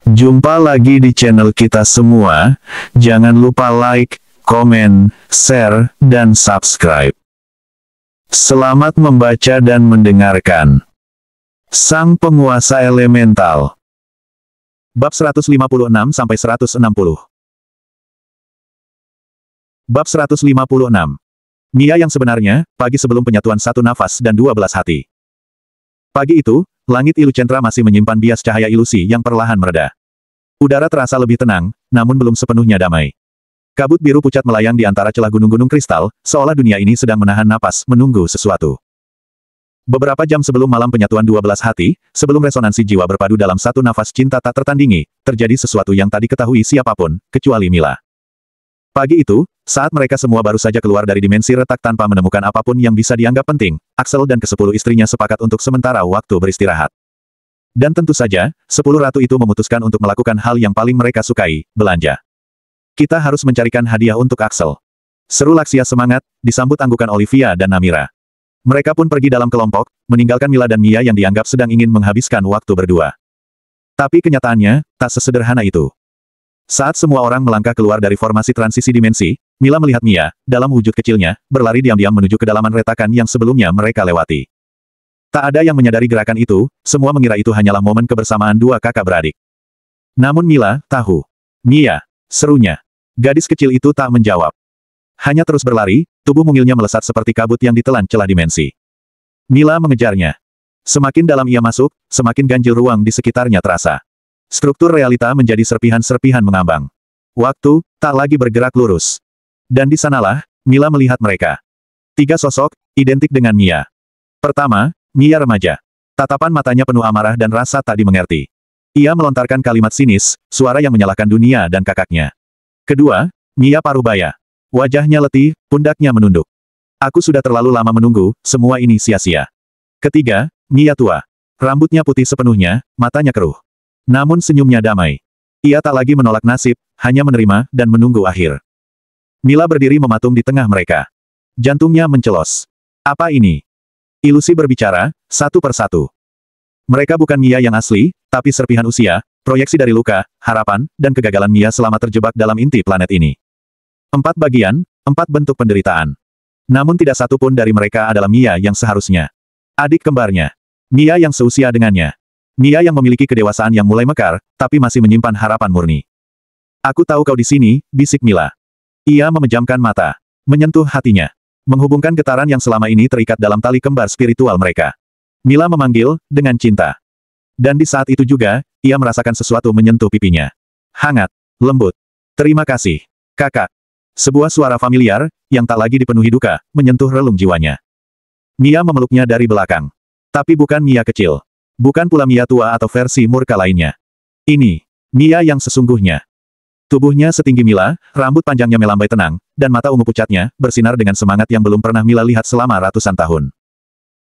Jumpa lagi di channel kita semua. Jangan lupa like, komen, share, dan subscribe. Selamat membaca dan mendengarkan. Sang Penguasa Elemental. Bab 156-160. Bab 156. Mia yang sebenarnya, pagi sebelum penyatuan satu nafas dan 12 hati. Pagi itu, langit Ilucentra masih menyimpan bias cahaya ilusi yang perlahan mereda. Udara terasa lebih tenang, namun belum sepenuhnya damai. Kabut biru pucat melayang di antara celah gunung-gunung kristal, seolah dunia ini sedang menahan napas, menunggu sesuatu. Beberapa jam sebelum malam penyatuan 12 hati, sebelum resonansi jiwa berpadu dalam satu nafas cinta tak tertandingi, terjadi sesuatu yang tak diketahui siapapun, kecuali Mila. Pagi itu, saat mereka semua baru saja keluar dari dimensi retak tanpa menemukan apapun yang bisa dianggap penting, Axel dan ke-10 istrinya sepakat untuk sementara waktu beristirahat. Dan tentu saja, 10 ratu itu memutuskan untuk melakukan hal yang paling mereka sukai, belanja. Kita harus mencarikan hadiah untuk Axel. Seru Laksia semangat, disambut anggukan Olivia dan Namira. Mereka pun pergi dalam kelompok, meninggalkan Mila dan Mia yang dianggap sedang ingin menghabiskan waktu berdua. Tapi kenyataannya, tak sesederhana itu. Saat semua orang melangkah keluar dari formasi transisi dimensi, Mila melihat Mia, dalam wujud kecilnya, berlari diam-diam menuju kedalaman retakan yang sebelumnya mereka lewati. Tak ada yang menyadari gerakan itu, semua mengira itu hanyalah momen kebersamaan dua kakak beradik. Namun Mila tahu. Mia, serunya. Gadis kecil itu tak menjawab. Hanya terus berlari, tubuh mungilnya melesat seperti kabut yang ditelan celah dimensi. Mila mengejarnya. Semakin dalam ia masuk, semakin ganjil ruang di sekitarnya terasa. Struktur realita menjadi serpihan-serpihan mengambang. Waktu, tak lagi bergerak lurus. Dan di sanalah, Mila melihat mereka. Tiga sosok, identik dengan Mia. Pertama, Mia remaja. Tatapan matanya penuh amarah dan rasa tak dimengerti. Ia melontarkan kalimat sinis, suara yang menyalahkan dunia dan kakaknya. Kedua, Mia Parubaya. Wajahnya letih, pundaknya menunduk. Aku sudah terlalu lama menunggu, semua ini sia-sia. Ketiga, Mia tua. Rambutnya putih sepenuhnya, matanya keruh. Namun senyumnya damai. Ia tak lagi menolak nasib, hanya menerima dan menunggu akhir. Mila berdiri mematung di tengah mereka. Jantungnya mencelos. Apa ini? Ilusi berbicara, satu persatu. Mereka bukan Mia yang asli, tapi serpihan usia, proyeksi dari luka, harapan, dan kegagalan Mia selama terjebak dalam inti planet ini. 4 bagian, 4 bentuk penderitaan. Namun tidak satu pun dari mereka adalah Mia yang seharusnya. Adik kembarnya. Mia yang seusia dengannya. Mia yang memiliki kedewasaan yang mulai mekar, tapi masih menyimpan harapan murni. Aku tahu kau di sini, bisik Mila. Ia memejamkan mata. Menyentuh hatinya. Menghubungkan getaran yang selama ini terikat dalam tali kembar spiritual mereka. Mila memanggil, dengan cinta. Dan di saat itu juga, ia merasakan sesuatu menyentuh pipinya. Hangat, lembut. Terima kasih, kakak. Sebuah suara familiar, yang tak lagi dipenuhi duka, menyentuh relung jiwanya. Mia memeluknya dari belakang. Tapi bukan Mia kecil. Bukan pula Mia tua atau versi murka lainnya. Ini, Mia yang sesungguhnya. Tubuhnya setinggi Mila, rambut panjangnya melambai tenang, dan mata ungu pucatnya, bersinar dengan semangat yang belum pernah Mila lihat selama ratusan tahun.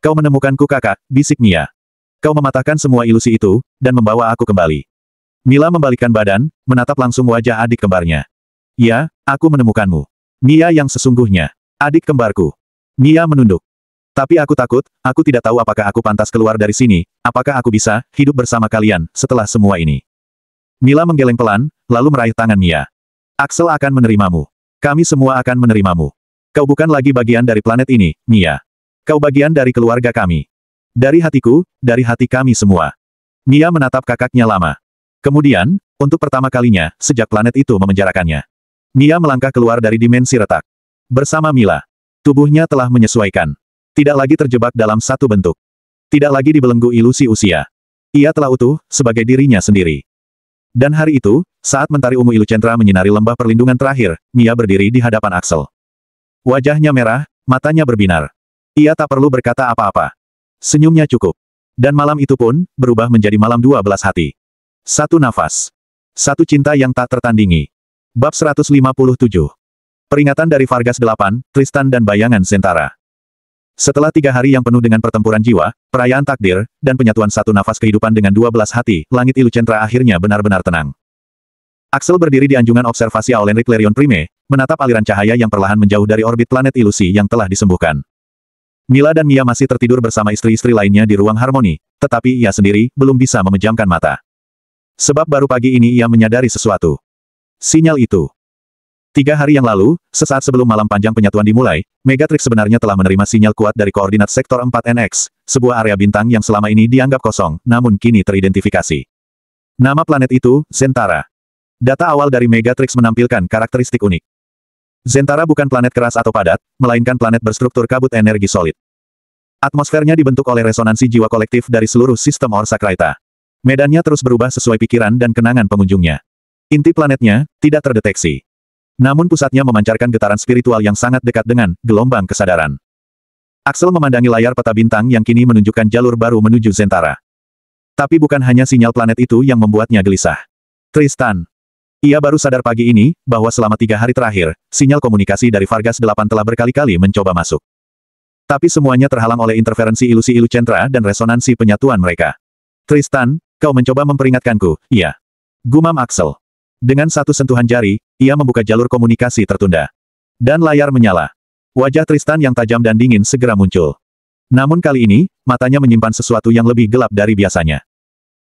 Kau menemukanku kakak, bisik Mia. Kau mematahkan semua ilusi itu, dan membawa aku kembali. Mila membalikkan badan, menatap langsung wajah adik kembarnya. Ya, aku menemukanmu. Mia yang sesungguhnya. Adik kembarku. Mia menunduk. Tapi aku takut, aku tidak tahu apakah aku pantas keluar dari sini, apakah aku bisa hidup bersama kalian setelah semua ini. Mila menggeleng pelan, lalu meraih tangan Mia. Axel akan menerimamu. Kami semua akan menerimamu. Kau bukan lagi bagian dari planet ini, Mia. Kau bagian dari keluarga kami. Dari hatiku, dari hati kami semua. Mia menatap kakaknya lama. Kemudian, untuk pertama kalinya, sejak planet itu memenjarakannya. Mia melangkah keluar dari dimensi retak. Bersama Mila. Tubuhnya telah menyesuaikan. Tidak lagi terjebak dalam satu bentuk. Tidak lagi dibelenggu ilusi usia. Ia telah utuh, sebagai dirinya sendiri. Dan hari itu, saat mentari ungu Ilucentra menyinari lembah perlindungan terakhir, Mia berdiri di hadapan Axel. Wajahnya merah, matanya berbinar. Ia tak perlu berkata apa-apa. Senyumnya cukup. Dan malam itu pun, berubah menjadi malam 12 hati. Satu nafas. Satu cinta yang tak tertandingi. Bab 157. Peringatan dari Vargas 8, Tristan dan Bayangan Zentara. Setelah 3 hari yang penuh dengan pertempuran jiwa, perayaan takdir, dan penyatuan satu nafas kehidupan dengan 12 hati, langit Ilucentra akhirnya benar-benar tenang. Axel berdiri di anjungan observasi Aulenrik Lerion Prime, menatap aliran cahaya yang perlahan menjauh dari orbit planet ilusi yang telah disembuhkan. Mila dan Mia masih tertidur bersama istri-istri lainnya di ruang harmoni, tetapi ia sendiri belum bisa memejamkan mata. Sebab baru pagi ini ia menyadari sesuatu. Sinyal itu. 3 hari yang lalu, sesaat sebelum malam panjang penyatuan dimulai, Megatrix sebenarnya telah menerima sinyal kuat dari koordinat sektor 4NX, sebuah area bintang yang selama ini dianggap kosong, namun kini teridentifikasi. Nama planet itu, Zentara. Data awal dari Megatrix menampilkan karakteristik unik. Zentara bukan planet keras atau padat, melainkan planet berstruktur kabut energi solid. Atmosfernya dibentuk oleh resonansi jiwa kolektif dari seluruh sistem Orsa Kraita. Medannya terus berubah sesuai pikiran dan kenangan pengunjungnya. Inti planetnya tidak terdeteksi. Namun pusatnya memancarkan getaran spiritual yang sangat dekat dengan gelombang kesadaran. Axel memandangi layar peta bintang yang kini menunjukkan jalur baru menuju Zentara. Tapi bukan hanya sinyal planet itu yang membuatnya gelisah. Tristan. Ia baru sadar pagi ini, bahwa selama 3 hari terakhir, sinyal komunikasi dari Vargas 8 telah berkali-kali mencoba masuk. Tapi semuanya terhalang oleh interferensi ilusi Ilucentra dan resonansi penyatuan mereka. Tristan, kau mencoba memperingatkanku, iya. Gumam Axel. Dengan satu sentuhan jari, ia membuka jalur komunikasi tertunda. Dan layar menyala. Wajah Tristan yang tajam dan dingin segera muncul. Namun kali ini, matanya menyimpan sesuatu yang lebih gelap dari biasanya.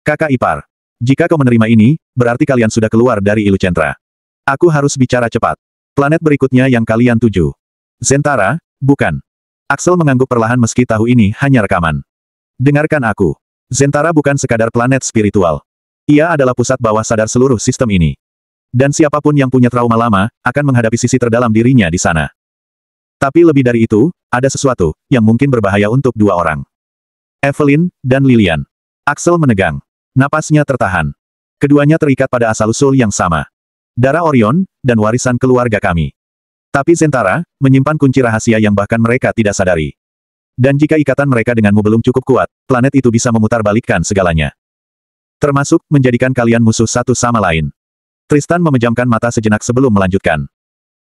Kakak ipar. Jika kau menerima ini, berarti kalian sudah keluar dari Ilucentra. Aku harus bicara cepat. Planet berikutnya yang kalian tuju. Zentara, bukan. Axel mengangguk perlahan meski tahu ini hanya rekaman. Dengarkan aku. Zentara bukan sekadar planet spiritual. Ia adalah pusat bawah sadar seluruh sistem ini. Dan siapapun yang punya trauma lama, akan menghadapi sisi terdalam dirinya di sana. Tapi lebih dari itu, ada sesuatu, yang mungkin berbahaya untuk 2 orang. Evelyn, dan Lilian. Axel menegang. Napasnya tertahan. Keduanya terikat pada asal-usul yang sama. Darah Orion, dan warisan keluarga kami. Tapi Zentara, menyimpan kunci rahasia yang bahkan mereka tidak sadari. Dan jika ikatan mereka denganmu belum cukup kuat, planet itu bisa memutarbalikkan segalanya. Termasuk, menjadikan kalian musuh satu sama lain. Tristan memejamkan mata sejenak sebelum melanjutkan.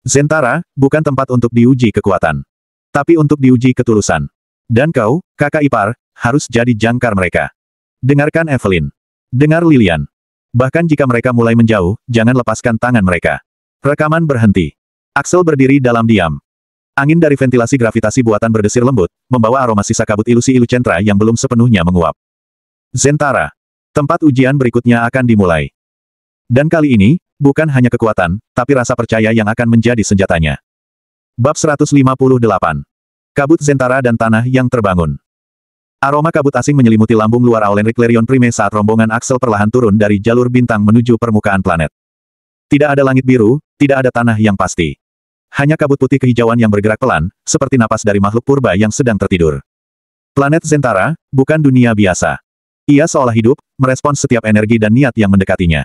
Zentara, bukan tempat untuk diuji kekuatan. Tapi untuk diuji ketulusan. Dan kau, kakak ipar, harus jadi jangkar mereka. Dengarkan Evelyn. Dengar Lilian. Bahkan jika mereka mulai menjauh, jangan lepaskan tangan mereka. Rekaman berhenti. Axel berdiri dalam diam. Angin dari ventilasi gravitasi buatan berdesir lembut, membawa aroma sisa kabut ilusi Ilucentra yang belum sepenuhnya menguap. Zentara. Tempat ujian berikutnya akan dimulai. Dan kali ini, bukan hanya kekuatan, tapi rasa percaya yang akan menjadi senjatanya. Bab 158. Kabut Zentara dan tanah yang terbangun. Aroma kabut asing menyelimuti lambung luar Aulenrik Clarion Prime saat rombongan Axel perlahan turun dari jalur bintang menuju permukaan planet. Tidak ada langit biru, tidak ada tanah yang pasti. Hanya kabut putih kehijauan yang bergerak pelan, seperti napas dari makhluk purba yang sedang tertidur. Planet Zentara, bukan dunia biasa. Ia seolah hidup, merespons setiap energi dan niat yang mendekatinya.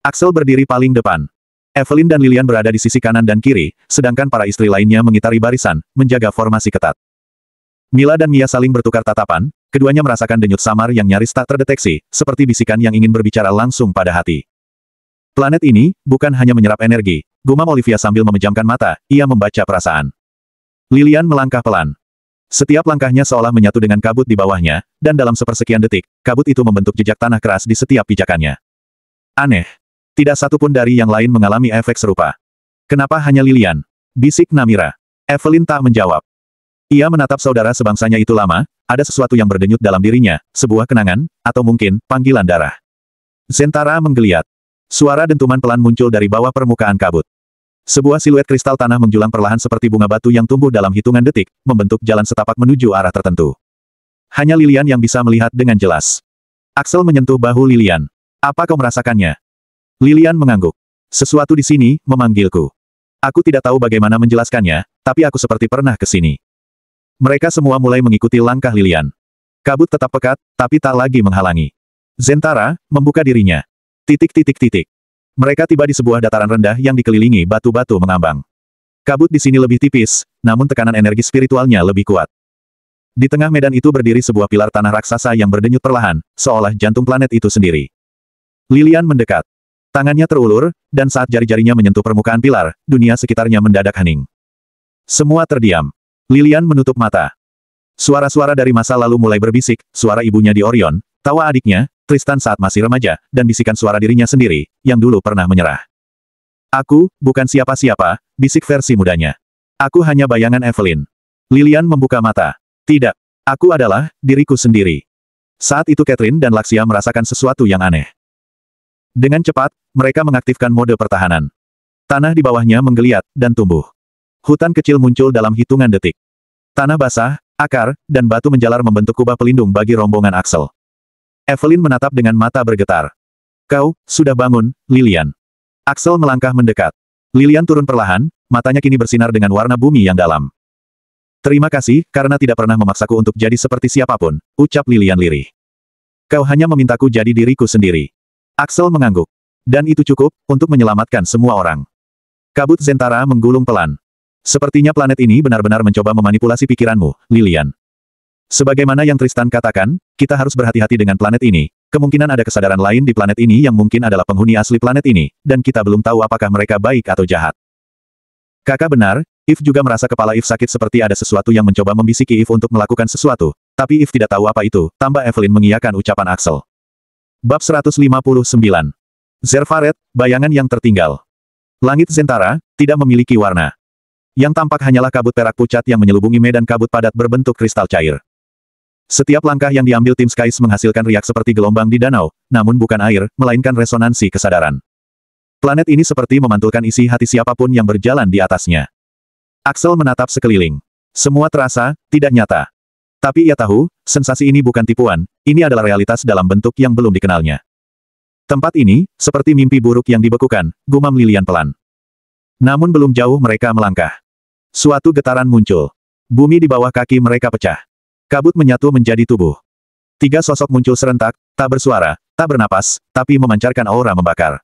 Axel berdiri paling depan. Evelyn dan Lilian berada di sisi kanan dan kiri, sedangkan para istri lainnya mengitari barisan, menjaga formasi ketat. Mila dan Mia saling bertukar tatapan, keduanya merasakan denyut samar yang nyaris tak terdeteksi, seperti bisikan yang ingin berbicara langsung pada hati. Planet ini, bukan hanya menyerap energi, gumam Olivia sambil memejamkan mata, ia membaca perasaan. Lilian melangkah pelan. Setiap langkahnya seolah menyatu dengan kabut di bawahnya, dan dalam sepersekian detik, kabut itu membentuk jejak tanah keras di setiap pijakannya. Aneh. Tidak satu pun dari yang lain mengalami efek serupa. Kenapa hanya Lilian? Bisik Namira. Evelyn tak menjawab. Ia menatap saudara sebangsanya itu lama, ada sesuatu yang berdenyut dalam dirinya, sebuah kenangan, atau mungkin, panggilan darah. Zentara menggeliat. Suara dentuman pelan muncul dari bawah permukaan kabut. Sebuah siluet kristal tanah menjulang perlahan seperti bunga batu yang tumbuh dalam hitungan detik, membentuk jalan setapak menuju arah tertentu. Hanya Lilian yang bisa melihat dengan jelas. Axel menyentuh bahu Lilian. Apa kau merasakannya? Lilian mengangguk. Sesuatu di sini, memanggilku. Aku tidak tahu bagaimana menjelaskannya, tapi aku seperti pernah ke sini. Mereka semua mulai mengikuti langkah Lilian. Kabut tetap pekat, tapi tak lagi menghalangi. Zentara, membuka dirinya. Titik. Mereka tiba di sebuah dataran rendah yang dikelilingi batu-batu mengambang. Kabut di sini lebih tipis, namun tekanan energi spiritualnya lebih kuat. Di tengah medan itu berdiri sebuah pilar tanah raksasa yang berdenyut perlahan, seolah jantung planet itu sendiri. Lilian mendekat. Tangannya terulur, dan saat jari-jarinya menyentuh permukaan pilar, dunia sekitarnya mendadak hening. Semua terdiam. Lilian menutup mata. Suara-suara dari masa lalu mulai berbisik, suara ibunya di Orion, tawa adiknya, Tristan saat masih remaja, dan bisikan suara dirinya sendiri, yang dulu pernah menyerah. Aku, bukan siapa-siapa, bisik versi mudanya. Aku hanya bayangan Evelyn. Lilian membuka mata. Tidak. Aku adalah, diriku sendiri. Saat itu Catherine dan Laxia merasakan sesuatu yang aneh. Dengan cepat, mereka mengaktifkan mode pertahanan. Tanah di bawahnya menggeliat, dan tumbuh. Hutan kecil muncul dalam hitungan detik. Tanah basah, akar, dan batu menjalar membentuk kubah pelindung bagi rombongan Axel. Evelyn menatap dengan mata bergetar. Kau, sudah bangun, Lilian. Axel melangkah mendekat. Lilian turun perlahan, matanya kini bersinar dengan warna bumi yang dalam. Terima kasih, karena tidak pernah memaksaku untuk jadi seperti siapapun, ucap Lilian lirih. Kau hanya memintaku jadi diriku sendiri. Axel mengangguk. Dan itu cukup, untuk menyelamatkan semua orang. Kabut Zentara menggulung pelan. Sepertinya planet ini benar-benar mencoba memanipulasi pikiranmu, Lilian. Sebagaimana yang Tristan katakan, kita harus berhati-hati dengan planet ini. Kemungkinan ada kesadaran lain di planet ini yang mungkin adalah penghuni asli planet ini, dan kita belum tahu apakah mereka baik atau jahat. Kakak benar, Eve juga merasa kepala Eve sakit seperti ada sesuatu yang mencoba membisiki Eve untuk melakukan sesuatu, tapi Eve tidak tahu apa itu, tambah Evelyn mengiyakan ucapan Axel. Bab 159. Zerfaret, bayangan yang tertinggal. Langit Zentara, tidak memiliki warna. Yang tampak hanyalah kabut perak pucat yang menyelubungi medan kabut padat berbentuk kristal cair. Setiap langkah yang diambil tim Skies menghasilkan riak seperti gelombang di danau, namun bukan air, melainkan resonansi kesadaran. Planet ini seperti memantulkan isi hati siapapun yang berjalan di atasnya. Axel menatap sekeliling. Semua terasa, tidak nyata. Tapi ia tahu, sensasi ini bukan tipuan, ini adalah realitas dalam bentuk yang belum dikenalnya. Tempat ini, seperti mimpi buruk yang dibekukan, gumam Lilian pelan. Namun belum jauh mereka melangkah. Suatu getaran muncul. Bumi di bawah kaki mereka pecah. Kabut menyatu menjadi tubuh. 3 sosok muncul serentak, tak bersuara, tak bernapas, tapi memancarkan aura membakar.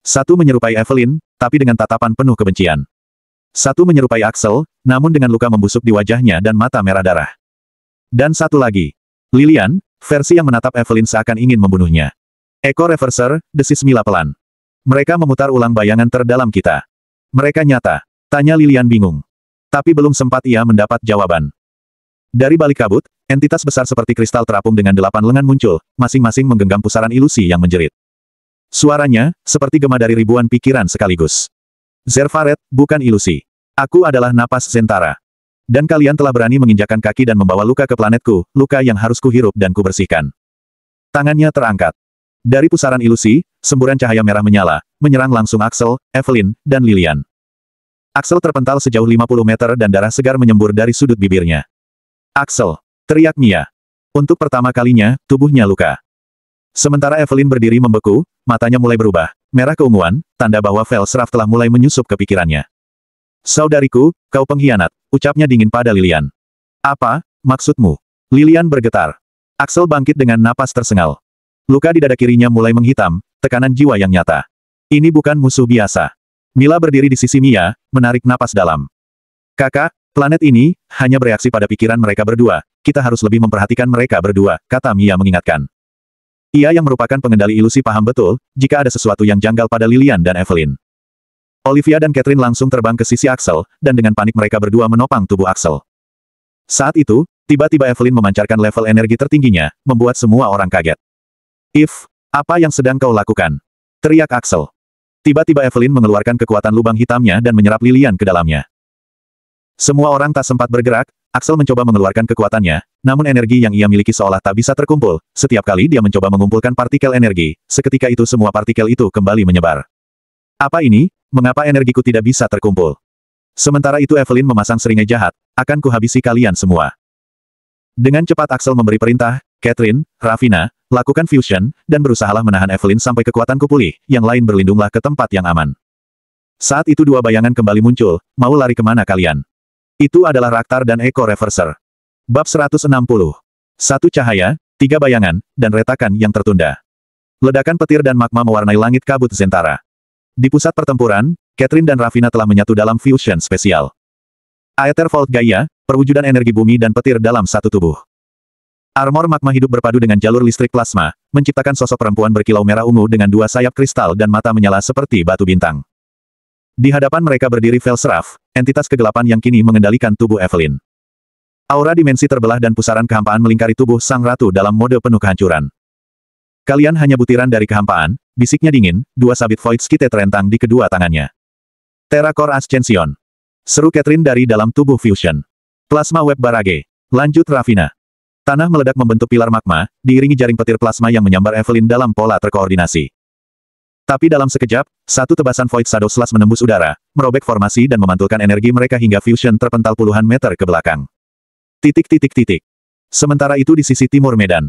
Satu menyerupai Evelyn, tapi dengan tatapan penuh kebencian. Satu menyerupai Axel, namun dengan luka membusuk di wajahnya dan mata merah darah. Dan satu lagi. Lilian, versi yang menatap Evelyn seakan ingin membunuhnya. Echo Reverser, desis Mila pelan. Mereka memutar ulang bayangan terdalam kita. Mereka nyata. Tanya Lilian bingung. Tapi belum sempat ia mendapat jawaban. Dari balik kabut, entitas besar seperti kristal terapung dengan 8 lengan muncul, masing-masing menggenggam pusaran ilusi yang menjerit. Suaranya, seperti gema dari ribuan pikiran sekaligus. Zerfaret, bukan ilusi. Aku adalah napas Zentara. Dan kalian telah berani menginjakkan kaki dan membawa luka ke planetku, luka yang harus kuhirup dan kubersihkan. Tangannya terangkat. Dari pusaran ilusi, semburan cahaya merah menyala, menyerang langsung Axel, Evelyn, dan Lilian. Axel terpental sejauh 50 meter dan darah segar menyembur dari sudut bibirnya. Axel! Teriak Mia. Untuk pertama kalinya, tubuhnya luka. Sementara Evelyn berdiri membeku, matanya mulai berubah, merah keunguan, tanda bahwa Felsraf telah mulai menyusup ke pikirannya. Saudariku, kau pengkhianat, ucapnya dingin pada Lilian. Apa, maksudmu? Lilian bergetar. Axel bangkit dengan napas tersengal. Luka di dada kirinya mulai menghitam, tekanan jiwa yang nyata. Ini bukan musuh biasa. Mila berdiri di sisi Mia, menarik napas dalam. Kakak, planet ini, hanya bereaksi pada pikiran mereka berdua, kita harus lebih memperhatikan mereka berdua, kata Mia mengingatkan. Ia yang merupakan pengendali ilusi paham betul, jika ada sesuatu yang janggal pada Lilian dan Evelyn. Olivia dan Catherine langsung terbang ke sisi Axel, dan dengan panik mereka berdua menopang tubuh Axel. Saat itu, tiba-tiba Evelyn memancarkan level energi tertingginya, membuat semua orang kaget. Eve, apa yang sedang kau lakukan? Teriak Axel. Tiba-tiba Evelyn mengeluarkan kekuatan lubang hitamnya dan menyerap Lilian ke dalamnya. Semua orang tak sempat bergerak, Axel mencoba mengeluarkan kekuatannya, namun energi yang ia miliki seolah tak bisa terkumpul, setiap kali dia mencoba mengumpulkan partikel energi, seketika itu semua partikel itu kembali menyebar. Apa ini? Mengapa energiku tidak bisa terkumpul? Sementara itu Evelyn memasang seringai jahat, akan kuhabisi kalian semua. Dengan cepat Axel memberi perintah, Catherine, Ravina, lakukan fusion, dan berusahalah menahan Evelyn sampai kekuatanku pulih, yang lain berlindunglah ke tempat yang aman. Saat itu 2 bayangan kembali muncul, mau lari kemana kalian? Itu adalah Raktar dan Echo Reverser. Bab 160. Satu cahaya, 3 bayangan, dan retakan yang tertunda. Ledakan petir dan magma mewarnai langit kabut Zentara. Di pusat pertempuran, Catherine dan Ravina telah menyatu dalam fusion spesial. Aether Vault Gaia, perwujudan energi bumi dan petir dalam satu tubuh. Armor magma hidup berpadu dengan jalur listrik plasma, menciptakan sosok perempuan berkilau merah ungu dengan 2 sayap kristal dan mata menyala seperti batu bintang. Di hadapan mereka berdiri Felsraf, entitas kegelapan yang kini mengendalikan tubuh Evelyn. Aura dimensi terbelah dan pusaran kehampaan melingkari tubuh sang ratu dalam mode penuh kehancuran. Kalian hanya butiran dari kehampaan, bisiknya dingin, 2 sabit void skite terentang di kedua tangannya. Terracor Ascension. Seru Catherine dari dalam tubuh fusion. Plasma web barage. Lanjut Ravina. Tanah meledak membentuk pilar magma, diiringi jaring petir plasma yang menyambar Evelyn dalam pola terkoordinasi. Tapi dalam sekejap, satu tebasan Void Shadow Slash menembus udara, merobek formasi dan memantulkan energi mereka hingga fusion terpental puluhan meter ke belakang. Sementara itu di sisi timur medan.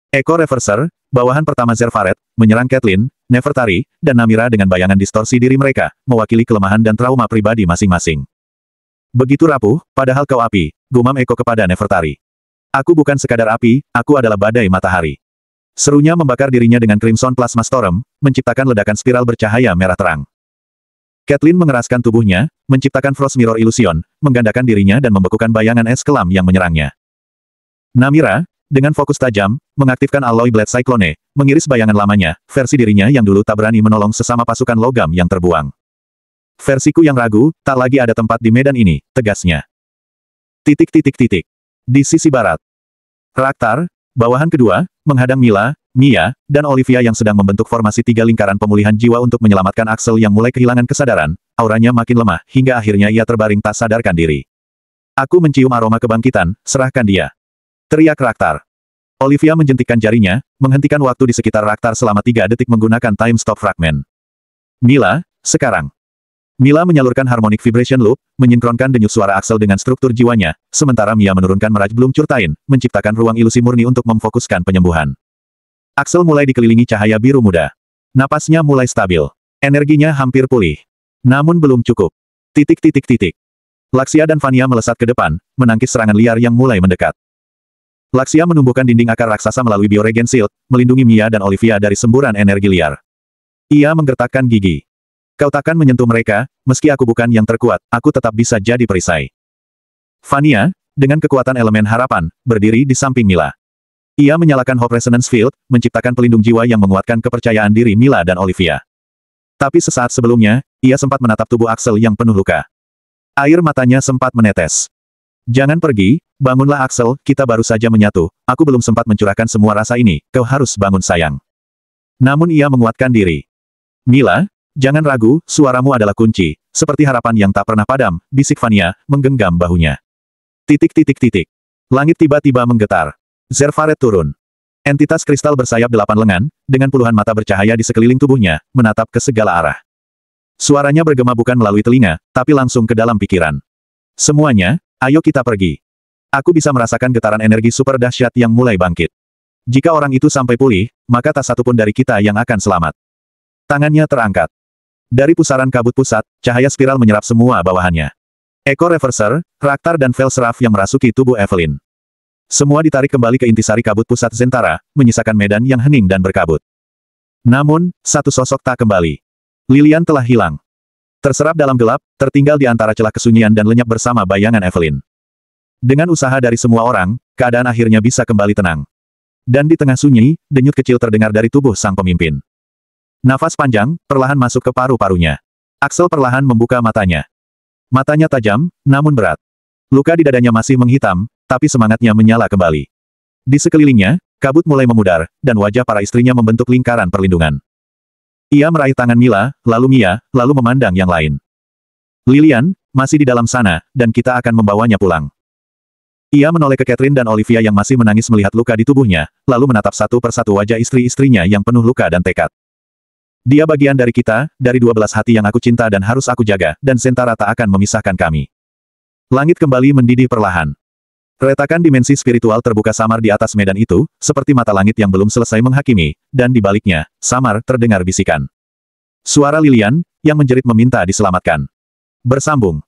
Echo Reverser, bawahan pertama Zerfaret, menyerang Caitlyn, Nefertari, dan Namira dengan bayangan distorsi diri mereka, mewakili kelemahan dan trauma pribadi masing-masing. Begitu rapuh, padahal kau api, gumam Echo kepada Nefertari. Aku bukan sekadar api, aku adalah badai matahari. Serunya membakar dirinya dengan Crimson Plasma Storm, menciptakan ledakan spiral bercahaya merah terang. Caitlyn mengeraskan tubuhnya, menciptakan Frost Mirror Illusion, menggandakan dirinya dan membekukan bayangan es kelam yang menyerangnya. Namira, dengan fokus tajam, mengaktifkan Alloy Blade Cyclone, mengiris bayangan lamanya, versi dirinya yang dulu tak berani menolong sesama pasukan logam yang terbuang. Versiku yang ragu, tak lagi ada tempat di medan ini, tegasnya. Di sisi barat. Raktar, bawahan kedua, menghadang Mila, Mia, dan Olivia yang sedang membentuk formasi tiga lingkaran pemulihan jiwa untuk menyelamatkan Axel yang mulai kehilangan kesadaran, auranya makin lemah, hingga akhirnya ia terbaring tak sadarkan diri. Aku mencium aroma kebangkitan, serahkan dia. Teriak Raktar. Olivia menjentikkan jarinya, menghentikan waktu di sekitar Raktar selama 3 detik menggunakan Time Stop Fragment. Mila, sekarang. Mila menyalurkan Harmonic Vibration Loop, menyinkronkan denyut suara Axel dengan struktur jiwanya, sementara Mia menurunkan Mirage Bloom Curtain, menciptakan ruang ilusi murni untuk memfokuskan penyembuhan. Axel mulai dikelilingi cahaya biru muda. Napasnya mulai stabil. Energinya hampir pulih. Namun belum cukup. Laksia dan Vania melesat ke depan, menangkis serangan liar yang mulai mendekat. Laksia menumbuhkan dinding akar raksasa melalui Bioregen Shield, melindungi Mia dan Olivia dari semburan energi liar. Ia menggertakkan gigi. Kau takkan menyentuh mereka, meski aku bukan yang terkuat, aku tetap bisa jadi perisai. Vania, dengan kekuatan elemen harapan, berdiri di samping Mila. Ia menyalakan Hope Resonance Field, menciptakan pelindung jiwa yang menguatkan kepercayaan diri Mila dan Olivia. Tapi sesaat sebelumnya, ia sempat menatap tubuh Axel yang penuh luka. Air matanya sempat menetes. Jangan pergi, bangunlah Axel, kita baru saja menyatu, aku belum sempat mencurahkan semua rasa ini, kau harus bangun sayang. Namun ia menguatkan diri. Mila, jangan ragu, suaramu adalah kunci, seperti harapan yang tak pernah padam, bisik Vania, menggenggam bahunya. Langit tiba-tiba menggetar. Zerfaret turun. Entitas kristal bersayap 8 lengan, dengan puluhan mata bercahaya di sekeliling tubuhnya, menatap ke segala arah. Suaranya bergema bukan melalui telinga, tapi langsung ke dalam pikiran. Semuanya, ayo kita pergi. Aku bisa merasakan getaran energi super dahsyat yang mulai bangkit. Jika orang itu sampai pulih, maka tak satu pun dari kita yang akan selamat. Tangannya terangkat. Dari pusaran kabut pusat, cahaya spiral menyerap semua bawahannya. Echo Reverser, Raktar dan Velseraf yang merasuki tubuh Evelyn. Semua ditarik kembali ke intisari kabut pusat Zentara, menyisakan medan yang hening dan berkabut. Namun, satu sosok tak kembali. Lilian telah hilang. Terserap dalam gelap, tertinggal di antara celah kesunyian dan lenyap bersama bayangan Evelyn. Dengan usaha dari semua orang, keadaan akhirnya bisa kembali tenang. Dan di tengah sunyi, denyut kecil terdengar dari tubuh sang pemimpin. Nafas panjang, perlahan masuk ke paru-parunya. Axel perlahan membuka matanya. Matanya tajam, namun berat. Luka di dadanya masih menghitam, tapi semangatnya menyala kembali. Di sekelilingnya, kabut mulai memudar, dan wajah para istrinya membentuk lingkaran perlindungan. Ia meraih tangan Mila, lalu Mia, lalu memandang yang lain. Lilian, masih di dalam sana, dan kita akan membawanya pulang. Ia menoleh ke Caitlyn dan Olivia yang masih menangis melihat luka di tubuhnya, lalu menatap satu persatu wajah istri-istrinya yang penuh luka dan tekad. Dia bagian dari kita, dari 12 hati yang aku cinta dan harus aku jaga, dan Zentara tak akan memisahkan kami. Langit kembali mendidih perlahan. Retakan dimensi spiritual terbuka samar di atas medan itu, seperti mata langit yang belum selesai menghakimi, dan di baliknya, samar terdengar bisikan. Suara Lilian, yang menjerit meminta diselamatkan. Bersambung.